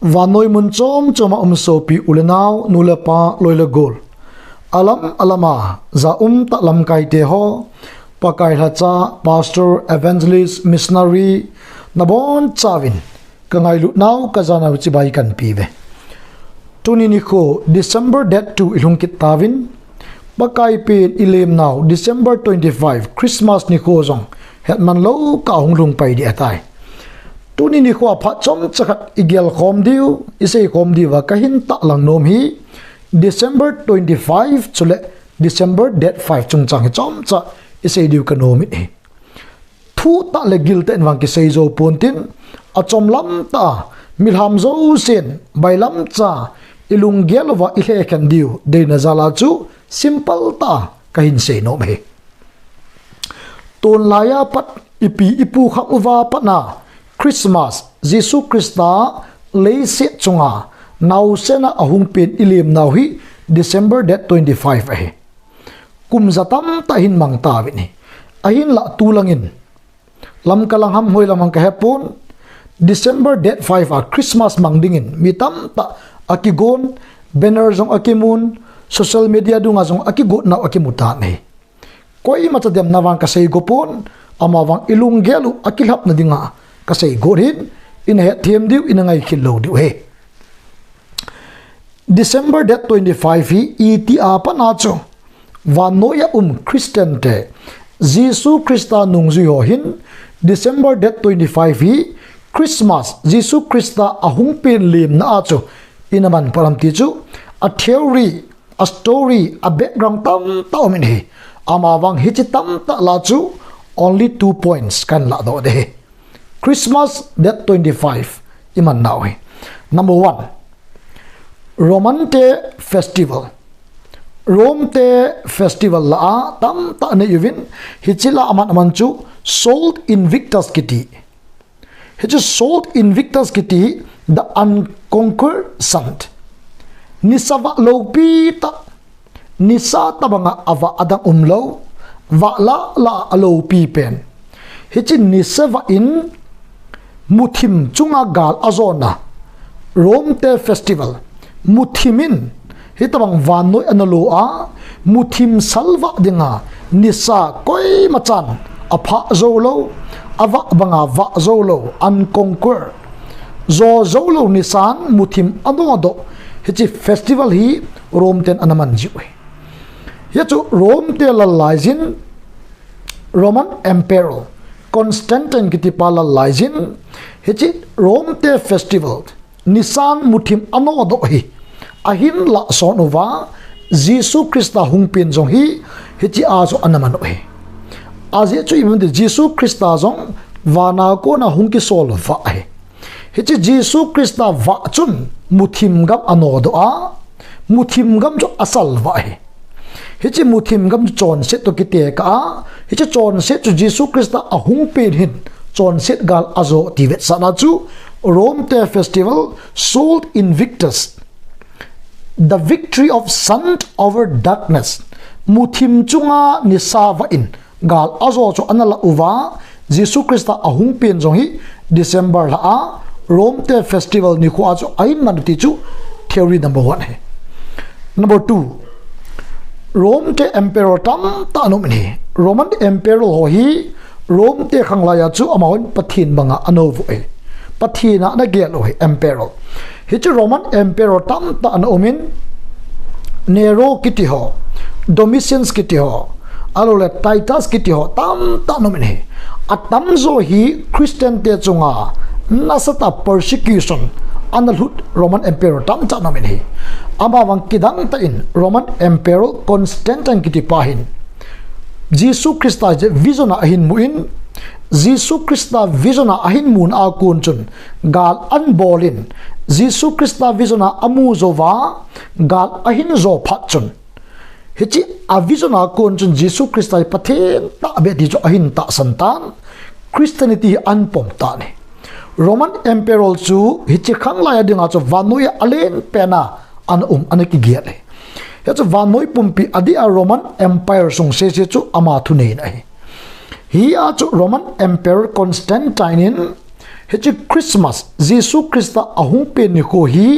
vanoi mun chom choma sopi ulenau nulapa loila gol alam alama za ta lam kai te ho pakai hacha pastor evangelist missionary nabon chawin kangai lu nau kazana chi bai kan pive tuni ni ko December that 2 ilung kit tawin pakai pe ilem now December 25 Christmas ni ko jong hetman lo ka hunglung pai di atai tuni ni ko pha chom chakat igel khom diu isei khom diwa kahin ta lang nom hi December 25 chule December that 5 chung chang chom cha isei diu kanom hi thu ta le gil ten wang ki sei zo pontin a chom lam ta milham zo sen bailam cha ilung gelwa ile kan diu de na zala chu simple ta kahin sei no me ton laya pat ipi ipu khamuwa patna Christmas Jesus Christa leise chunga now sena ahung pin ilim now hi December that 25 ahe kumzatam tahin mang tawin ahin la tulangin lam kalangham hoi lamang kahepon December that 5 a Christmas mangdingin mitam ta akigon banner jong akimun social media dunga jong akigot na akimuta ne koi matadem nawang kasay gopon amawang ilung gelu akilhap na dinga kasay gorin inahet tiem diu inangay kilo diu he December that 25 hi iti apa nacho vanoya Christian te Jesus Christa nungzui hohin December that 25 hi Christmas Jesus Christa ahung pin lim na acho inaman param tichu a theory a story a background tam taumin hi amawang hichitam ta la chu only 2 points kan la do de Christmas that 25 iman now hi number 1 Romante festival Romte festival la tam ta ne yuvin hichila aman chu sold invictus kiti hichu sold invictus kiti the unconquered saint nisava lopi ta nisa tabanga ava adang umlo va la alopi pen hichi nisava in muthim chunga gal azona Romte festival muthimin hitabang vanoi analoa muthim salva dinga nisa koi machan apha zolo ava banga va zolo unconquered zolo nisan muthim adodo hichi festival hi Romten anaman jiwe yachu Romte lalajin Roman emperor Constantine kitipala lajin hichi Romte festival nisan muthim anodo hi ahin la sonova Jesus Christa hungpin jong hi hichi azo anaman hi aje chu ibn Jesus Christa jong wana ko na hungki sol va hi hichi Jesus Christa va chun muthim gam anodo a muthim gam jo asal va hi hichi muthim gam chon set to kite ka hichi chon set chu Jesus Christa ahung pin hin chon set gal azo tivet sana chu Romte festival sold invictus the victory of sun over darkness muthim chunga nisava in gal azo chu anala uwa Jesus Christa ahung pin jong hi December la a Romte festival ni khu acho ain manuti chu theory number 1 hai number 2 Romte emperor tam ta nomni Roman emperor ho hi Romte khanglaya chu amawon pathin banga anovu e pathina na gel ho emperor hichu Roman emperor tam ta anomin Nero kiti ho Domitian kiti ho alole Titus kiti ho tam ta nomni atam zo hi Christian te chunga nasata persecution analhut Roman emperor tam ta nomni amawang kidang ta in Roman emperor Constantine kiti pahin Jesus Christa je vision ahin muin Jesus Christa vision ahin mun a kun chun gal anbolin Jesus Christa vision amu zova gal ahin zo phat chun hichi a vision a kun chun Jesus Christa pathen ta be di jo ahin ta santan Christianity anpom ta ne Roman emperor chu hichi khangla ya dinga cho vanuya alen pena an anaki giale yachu vanoi pumpi adi a Roman empire sung se chu ama thunei nai hi a chu Roman emperor Constantine in hechi Christmas Jesu Christa ahung pe ni ko hi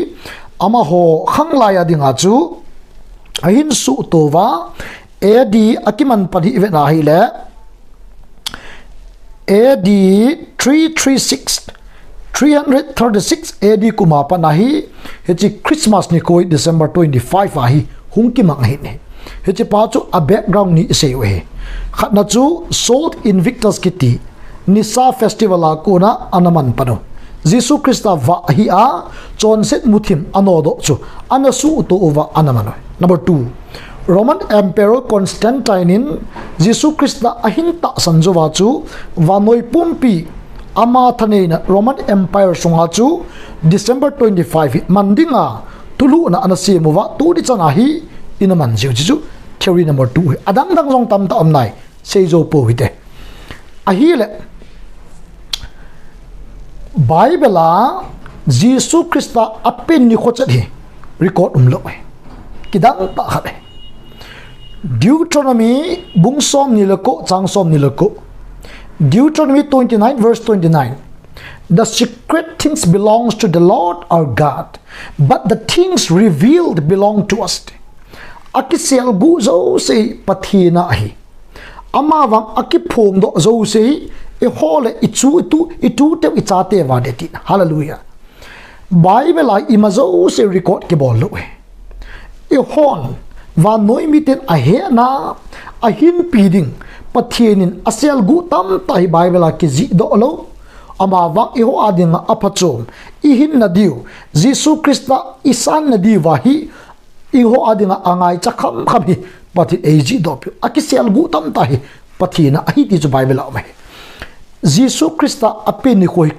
ama ho khang lai adinga chu ahin su towa edi akiman pani ve na hi le AD 336 AD kumapa nahi hechi Christmas ni koi December 25 ahi hungki mang hi ne hechi pa chu a background ni se we khatna chu Salt Invictus kiti Nisa festival a kuna anaman pano Jesu Christa va hi a chonset muthim anodo chu anasu to over anamano. Number 2, Roman Emperor Constantine in Jesu Christa ahinta sanjova chu vanoi pumpi ama thaneina Roman Empire sunga chu December 25 mandinga tulu na anasimuwa tu di chana hi inaman jiu chu theory number 2 adang dang jong tam ta omnai seizo po hite ahile Bible a Jesu Christa apin ni khochat hi record umlo kidang ta khale Deuteronomy bungsom nilako changsom nilako Deuteronomy 29 verse 29 The secret things belongs to the Lord our God but the things revealed belong to us akisel gu zo se pathina hi amawang akipom do zo se e hole itu te ichate wa deti hallelujah Bible ai imazo se record ke bol lo e hon và nói miten ahena ahin piding pathienin asel gu tam tai Bible ki ji do lo ama wang iho adinga apachom ihin na diu Jesu Christa isan na di wahi iho adinga angai chakham khami pathi eji do pi akisel gu tam tai pathina ahi ti chu Bible la mai Jesu Christa apin ni koi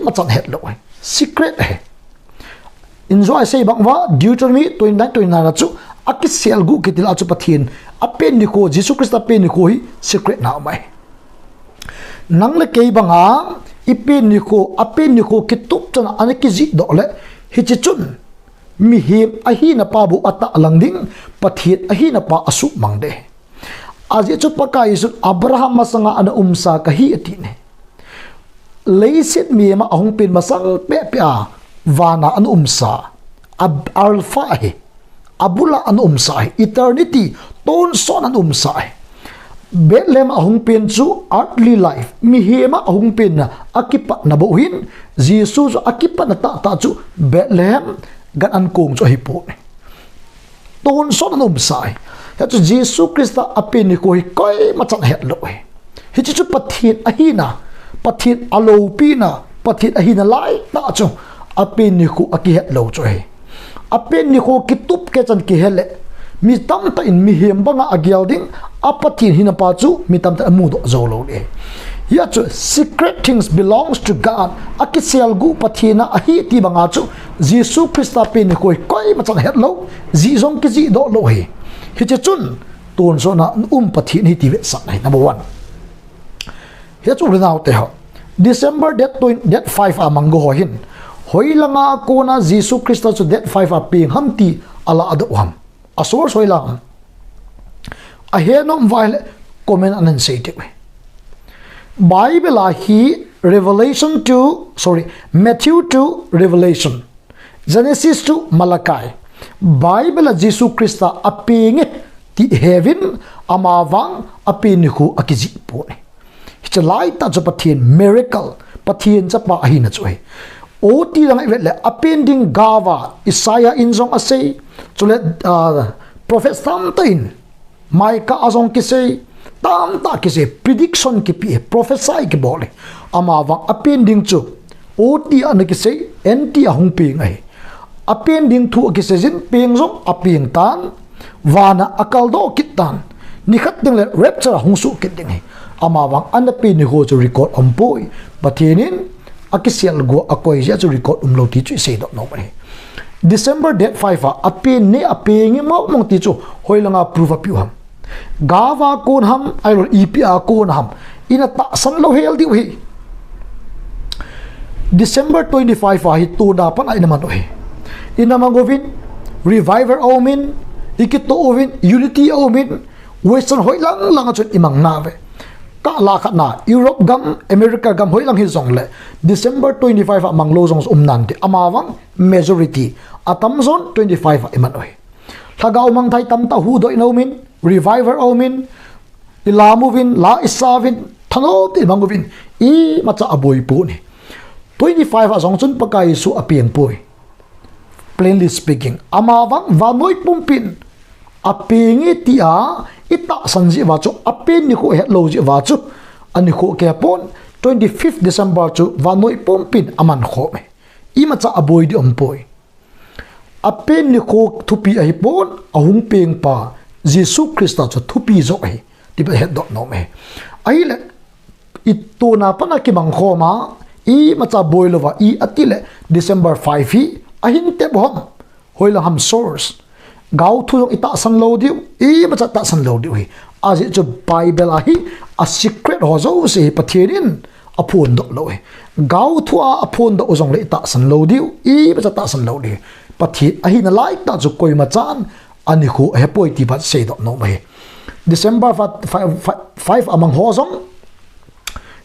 machan het lo secret he enjoy say bangwa Deuteronomy 29 chu akisel gu kitila chu pathin apen ni ko Jesu Christa pen ni ko hi secret na mai nang le ke banga ipen ni ko apen ni ko kitup chana anaki ji do le hi chi chun mi him ahi na pa bu ata langding pathiet ahi na pa asu mangde aje chu pakai su Abraham masanga ana umsa ka hi ati ne leiset mi ma ahung pin masang pe pe a wana an umsa alpha hi abula an umsai eternity ton son an umsai Bethlehem ahung pen chu earthly life mi hema ahung pen na akipa na bohin Jesus akipa na ta chu Bethlehem gan an kong chu hipo ton son an umsai ya chu Jesus Christa apin ni ko hi koi machan het lo hi chu pathin ahina pathin alopina pathin ahina lai ta chu apin ni ko aki het lo chu hi apen ni ko kitup ke chan ki hele mi tam ta in mi hem banga agial ding apatin hina pa chu mi tam ta amu do zo lo le ya chu secret things belongs to God akisel gu pathina ahi ti banga chu Jesu Christa pe ni ko koi ma chan het lo ji zong ki ji do lo hi hi che chun ton so na pathin hi ti ve sa nai number 1 hi chu re naw te ho December that 5 amang go hin hoilanga kona Jesu Christa chu that 5 a ping hamti ala adu ham asor soilang ahenom vai comment anan say te Bible hi Matthew to Revelation Genesis to Malachi Bible Jesu Christa aping ti heaven amawang apin hu akiji po ni chalai ta chu pathin miracle pathin cha pa hi na chu oti lang ivetle appending gawa Isaiah injong asay chule prophet Constantine Maika azong kisay tam ta kisay prediction ki pi prophesy ki bole amawang appending chu oti an kisay nt ahung ping ai appending thu kisay jin ping jong aping tan wana akaldo kitan nikhat ding le rapture hungsu kiting amawang anapi ni ho chu record ampoi pathinin akisial go akoi ja chu record umlo ti chu sei do no mari December that 5 apin ne aping mo mong ti chu hoilanga proof apiu ham gawa kon ham airo epia kon ham ina ta san lo hel di wi December 25 hi tu da pan ai naman oi ina mangovin reviver omin ikito ovin unity omin western hoilang lang chun imang na ve ka la khat na Europe gam America gam hoi lang hi zong le December 25 amang lo zong nan ti amawang majority atam zon 25 iman oi thagaw mang thai tam ta hu doi no min reviver o min ilamovin la isavin thano ti mangovin I macha aboy pu ni 25 azong chun pakai su apiang pui plainly speaking amawang vanoi pumpin apingi tia ita sanji wa chu apin ni ko he lo ji wa chu ani ko ke pon 25th December chu vanoi pumpin aman kho me I macha aboy di ompoi apin ni ko thupi ai pon ahung peng pa Jesus Christa chu thupi zo ai ti ba he do no me ai le itu na pa na ki mang kho ma I macha boilova I atile December 5 hi ahin te bom hoila ham source gau thu ita san lo diu I macha ta san lo diu hi aji chu Bible hi a secret ho zo se pathirin apun do lo hi gau thu a apun do ozong le ita san lo diu I macha ta san lo diu pathi ahin na like ta chu koi machan ani khu he poi ti bat se do no mai December 5 amang ho zong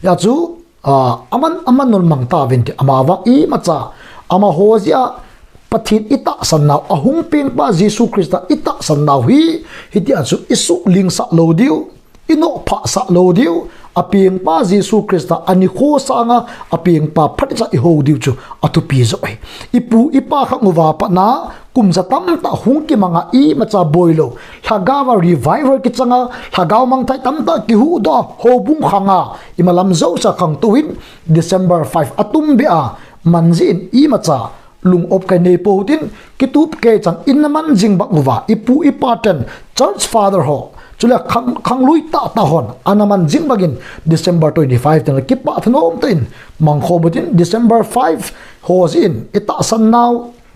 ya chu aman non mang ta vin ti amawa I macha ama hozia pathin ita sannaw ahung ping pa Jesus Christa ita sannaw hi hiti achu isu ling sa lo diu ino pha sa lo diu aping pa Jesus Christa ani kho sanga aping pa phatcha I ho diu chu atu pi zo ai ipu ipa kha nguwa pa na kumza tam ta hung ki manga I macha boilo thagawa revival ki changa thagaw mang thai tam ta ki hu do ho bung khanga imalam zo sa khang tuin December 5 atum bia manjin I macha lung op kai nei po tin kitup ke chang in man jing bak nguwa ipu ipaten church father ho chula khang lui ta hon anaman jing bagin December 25 tan ki pa thnom tin mang kho butin December 5 hos in ita san now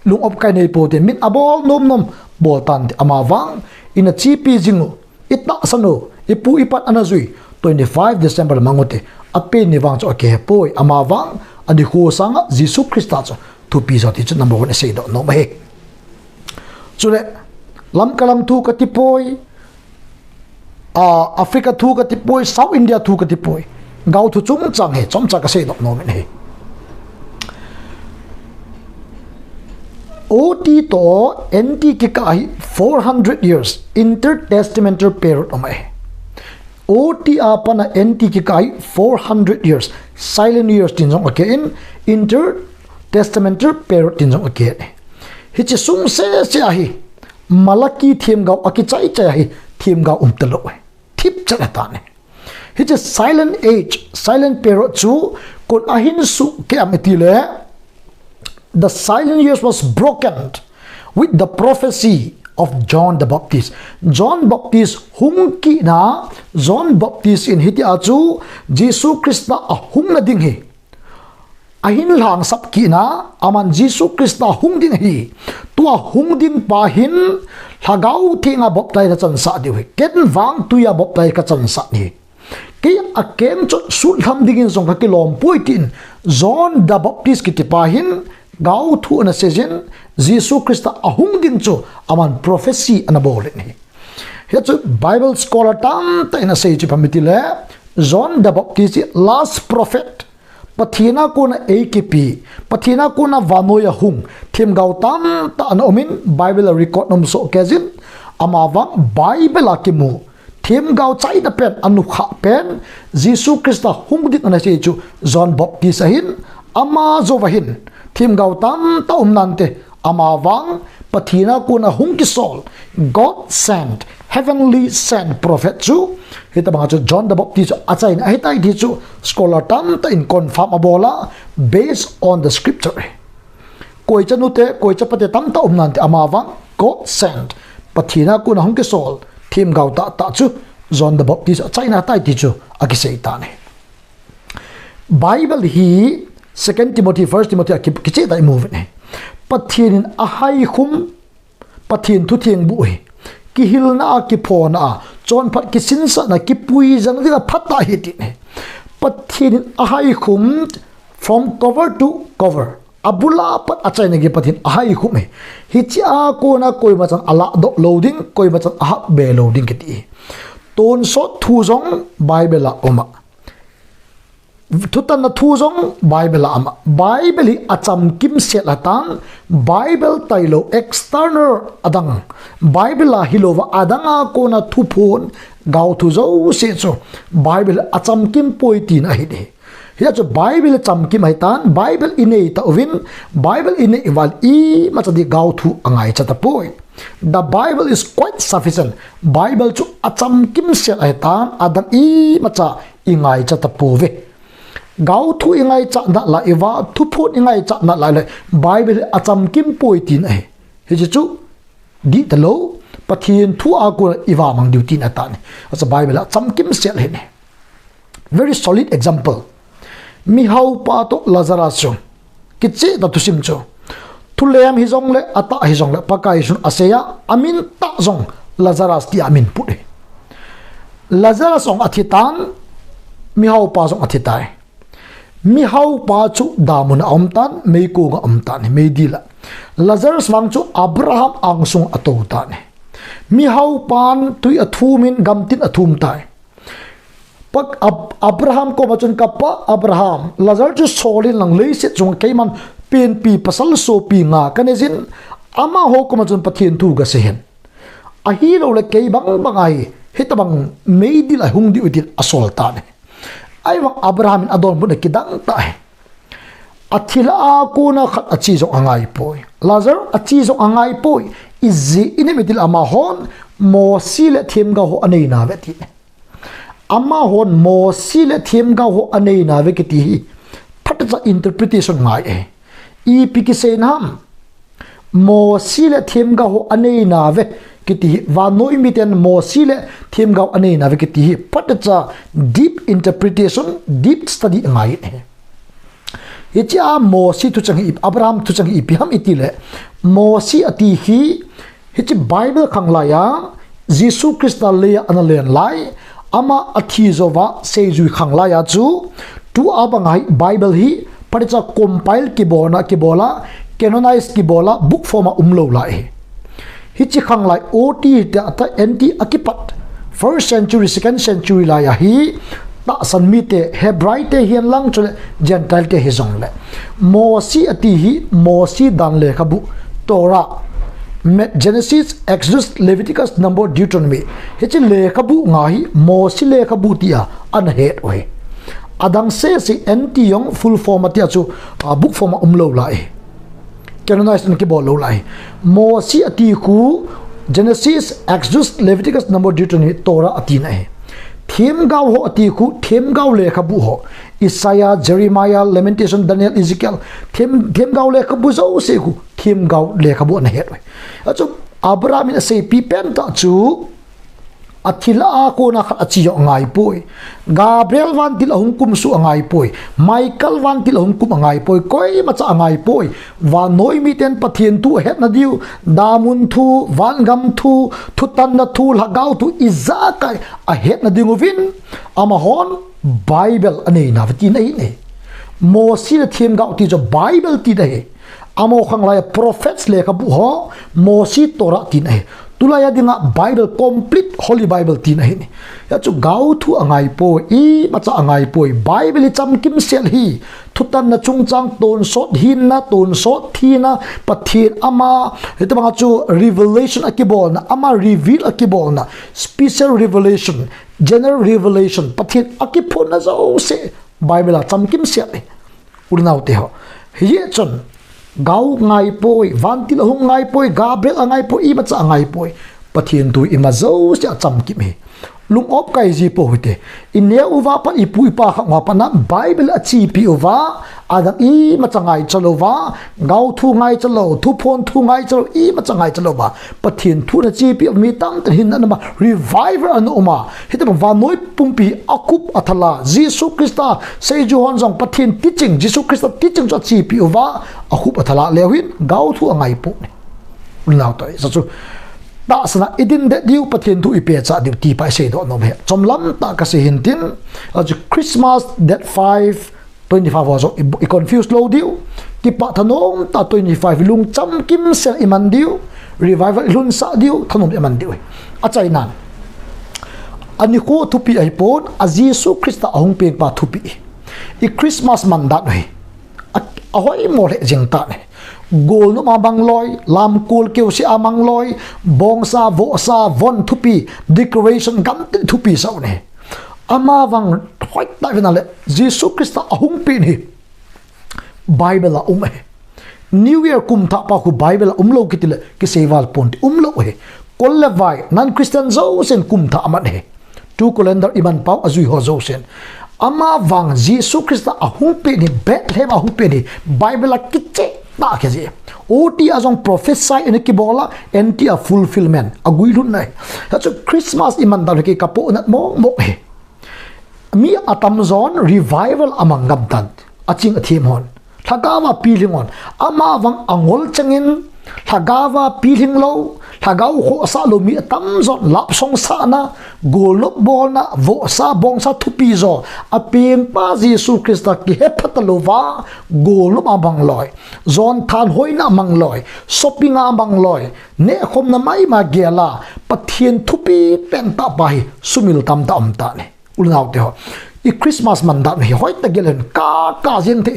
lung op kai nei po tin min abol nom bol tan amawang in a chipi jingu ita sanu ipu ipat anazui 25 December mangote ape ni wang cho ke poi amawang adi kho sanga Jesus Christa cho tu pi zo ti chu number 1 sei do no mai chule lam kalam thu ka ti poi Africa thu ka ti poi South India thu ka ti poi gau thu chung chang he chom cha ka sei do no mai he OT to NT ki kai 400 years intertestamental period omai OT apana NT ki kai 400 years silent years tin jong okay in intertestamental period tin jong okay hi chi sung se hi malaki thim gau aki chai hi thim gau talo thip cha ta ne hi chi silent age silent period chu kon ahin su K.M.T le the silent years was broken with the prophecy of John the Baptist. John Baptist hungki na John Baptist in hiti achu Jesus Christa hung na ding hi ahin lang sap ki na aman Jesus Christa hung ding hi tua hung ding pa hin lagaw thinga baptai na chan sa di hi ken wang tuya baptai ka chan sa ni ki a kem chot sul tham dingin song ka kilom poitin John the Baptist ki tipahin gau thu na season Jesus Christa ahung ding chu aman prophecy anabol ni he chu Bible scholar tam ta ina sei chu pamitile John the Baptist last prophet pathina ko na AKP pathina ko na vanoya hung thim gau tam ta an omin Bible record nom so kezin amawang Bible akimu thim gau chai da pen anu kha pen Jesus Christa hung dik na sei chu John Baptist ahin ama zo wahin thim gau tam ta nante amawang pathina kuna hung ki sol God sent heavenly sent prophet chu hita bang chu John the Baptist achai na hitai di chu scholar tam ta in confirm abola based on the scripture koi chanute koi chapate tam ta nante amawang God sent pathina kuna hung ki sol thim gau ta chu John the Baptist achai na tai di chu akisei ta ne Bible hi 2 Timothy 1 Timothy kiche dai move ne pathin ahai khum pathin thu thieng bu hi ki hilna ki phona chon phat ki sinsa na ki pui jang ding phata hi ti ne pathin ahai khum from cover to cover abula pat achai ne gi pathin ahai khum hi chi a ko na koi ma chan ala do loading koi ma chan a be loading ki ti ton so thu zong Bible la oma thutan na thu zong Bible la ama Bible acham kim set latan Bible tailo external adang Bible la hilova adanga ko na thu phon gau thu zo se cho Bible acham kim poitin a hide hiya cho Bible cham kim haitan Bible inei ta win Bible inei wal I machadi gau thu angai chata poi the Bible is quite sufficient Bible chu acham kim set haitan adang I macha ingai chata pove gau thu ingai cha na la iwa thu phut ingai cha na la Bible acham kim poitin ai hi chu di talo pathin thu a ko iwa mang duty na ta ni as Bible acham kim sel he ne very solid example mi hau pa to Lazarus chu kiche da tusim chu thulem hi jong le ata hi jong le pakai sun aseya amin ta jong Lazarus ti amin pu Lazarus ong athitan mi hau pa jong athitai mi hau pa chu damun amtan mei ko nga amtan mei dila Lazarus wang chu Abraham angsung atota ne mi hau pan tui athumin gamtin athum tai pak Abraham ko bachun kappa Abraham Lazarus chu solin lang leise chung keiman pen pi pasal so pi nga kanezin ama ho ko bachun pathin thu ga sehen a hi lo le kei bang bangai hitabang mei dila hungdi util asol ta ne ai wang Abraham in adon bun kidang ta athila ko na khat achi zo angai poi Lazarus achi zo angai poi izi inemitil ama hon mo sile them ga ho anei na veti ama hon mo sile them ga ho anei na ve kiti phatza interpretation ngai e pikisen ham mo sile them ga ho anei na ve kiti va no imiten mo sile them ga anei na ve kiti phatza deep interpretation deep study ngai icha mo si tu chang Abraham tu chang I ham itile mo si ati hi hichi Bible khangla ya Jesus Christ le analen lai ama athi zova seju khangla ya chu tu abangai Bible hi paricha compile ki bola canonize ki bola book form umlo lai hichi khanglai ot ta nt akipat first century second century la ya hi ta sanmite Hebraite hian lang chule Gentile te hi zong le Mosi ati hi Mosi dan le khabu Torah Genesis Exodus Leviticus Number Deuteronomy hichi le khabu nga hi Mosi le khabu tia an het oi adang se si nt yong full form atia chu book form umlo lai canonized ki bol lo lai Mosi ati ku Genesis Exodus Leviticus Number Deuteronomy Torah ati na Them gau ho ati ku them gau le khabu ho Isaiah Jeremiah Lamentation Daniel Ezekiel them gau le khabu zo se ku them gau le khabu na het achu Abraham in say pipen ta chu athila ko na khat achi yo ngai poi Gabriel wan til hum kum su ngai poi Michael wan til hum kum ngai poi koi ma cha ngai poi wa noi mi ten pathian tu het na diu damun thu wan gam thu thutan na thu lagau tu izakai a het na dingu vin ama hon Bible anei na vati nei ne mo sil them gau ti jo Bible ti dai amo khanglai prophets le ka bu ho mo si Torah ti nei tulaya dinga Bible complete Holy Bible tin hi ya chu gau thu angai po I macha angai poi Bible cham kim sel hi thutan na chungchang ton sot hin na ton sot thi na pathin ama hetama chu revelation akibol na ama reveal akibol na special revelation general revelation pathin akipon na zo se Bible cham kim sel urnaw te ho hi chon gau ngai poi vantil hung ngai poi Gabriel ngai poi I macha ngai poi pathian tu ima zo cha cham ki me lung op kai ji po hite inne uwa pa ipui pa kha ma pa na Bible achi pi uwa adam I macha ngai chalowa gau thu ngai chalo thu phon thu ngai chalo I macha ngai chalowa pathian thu na chi pi mi tam tan hin na ma reviver an uma hite ba noi pumpi akup athala Jesus Christ sei ju hon jong pathian teaching Jesus Christ teaching cha chi pi uwa akup athala lewin gau thu ngai pu ne unaw to sa chu ta sana idin de diu pathian tu ipe cha diu ti pa se do no me chomlam ta ka se hintin as Christmas that 5/25 was I confused lo diu ki pa thanom ta 25 lung cham kim sel iman diu revival lun sa diu thanom iman diu a chai nan ani ko thupi ai pon a Jesus Christ ahung peng pa thupi i Christmas mandat noi a hoi mo le jing ta ne gol no ma bang loi lam kul keu si amang loi bong sa vo sa von thupi decoration gam thupi sau ne ama wang hoi ta na le Jesus Christ ahung pe ni Bible la New Year kum tha pa ku Bible lo kitile ki sewal pont lo he kolle vai non Christian zo sen kum tha aman he tu calendar iban pau azui ho zo sen ama wang Jesus Christ ahung pe ni Bethlehem ahung pe ni Bible la kitche ta ke je oti azong prophesy in ki bola enti a fulfillment agui lun nai so Christmas iman da ke kapo nat mo he mi atam zon revival amang gabdan aching athim hon thagawa pilingon ama wang angol changin thagawa piling lo thagau ho sa lo mi tam zon lap song sa na golop bol na vo sa bong sa thupi zo apim pa Jesus Christ ki hepatalowa golop abang loy zon than hoina mang loy shopping abang loy ne khom na mai ma gela pathian thupi pen ta bai sumil tam ta am ta ne ulnau te ho i Christmas man da hi hoi ta gelen ka jin te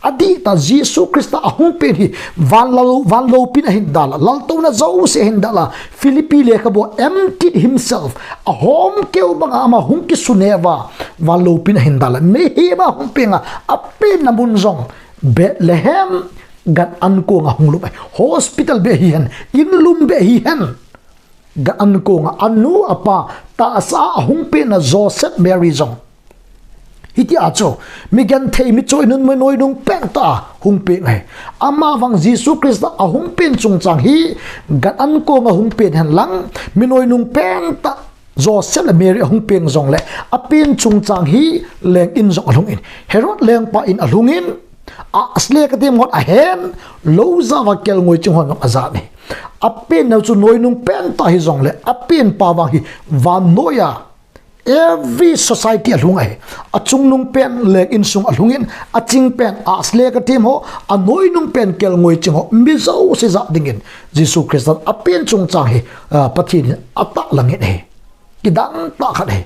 adi ta Jesus Christ ahung pe hi van lo pin hindala lalto na zo se hindala Philippi le khabo emptied himself a home keu banga ama hung ki suneva van lo pin hindala me he ba hung penga a pen na bun zong Bethlehem gan an ko nga hung lu hospital be hi hen in lum be hi hen gan an ko nga anu apa ta sa hung pe na Joseph Mary zong hiti acho mi gan thei mi choi nun moi noi dung pen ta hung pe ngai ama wang Jesus Christ a hung pen chung chang hi gan an ko nga hung pen han lang mi noi nung pen ta Joseph la Mary hung pen zong le a pen chung chang hi leng in zong alung in Herod leng pa in alung in a asle ka tem ngot a hen lo za wa kel ngoi chung hon azat ni a pen na chu noi nung pen ta hi zong le a pen pa wang hi van noya every society alungai achung nung pen lek in sung alungin aching pen asle ka tim ho anoi nung pen kel ngoi ching ho mizo se za dingin Jesus Christ a pen chung chang he pathin ata langin he kidang ta khat he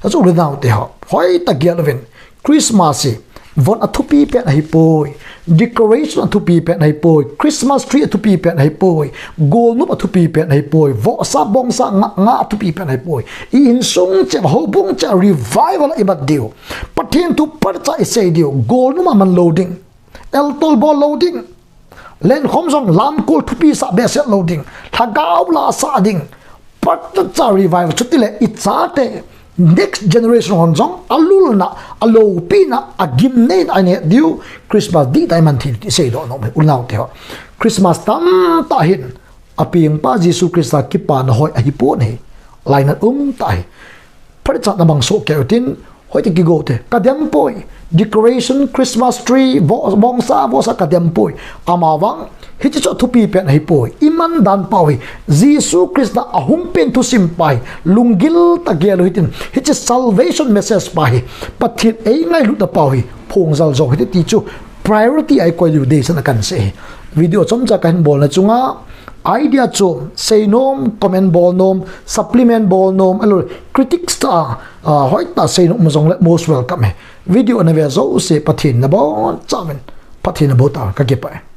achu le naw te ho hoi ta gialven Christmas se von athupi pen hi poi decoration athupi pen hi poi Christmas tree athupi pen hi poi gold nu athupi pen hi poi vo sa bong sa nga athupi pen hi poi in sung che ho bong cha revival ibat dio pathin tu parcha isei dio gold nu man loading el tol ball loading len khom song lam kol thupi sa beset loading thagaw la sa ding pat cha revival chutile ichate next generation hon jong alul na alo pina agim nei ane diu Christmas di tai man thi sei do no ulnau te ho Christmas tam ta hin aping pa Jesus Christ ki pa na hoi a hi po ne line tai par cha na bang so ke tin hoi ti go te kadam poi decoration Christmas tree bong sa kadam poi amawang hiti cho thupi pen hi poi iman dan pawi Jesus Christ ahung pen tu simpai lungil ta gelo hitin hiti salvation message pai pathit ei ngai lu ta pawi phongjal zo hiti ti chu priority ai ko lu de san kan se video chom cha kan bol na chunga idea chu say nom comment bol nom supplement bol nom alo critics ta hoi ta say nom zong le most welcome video na ve zo se pathin na bo chamen pathin na bo ta ka ke pa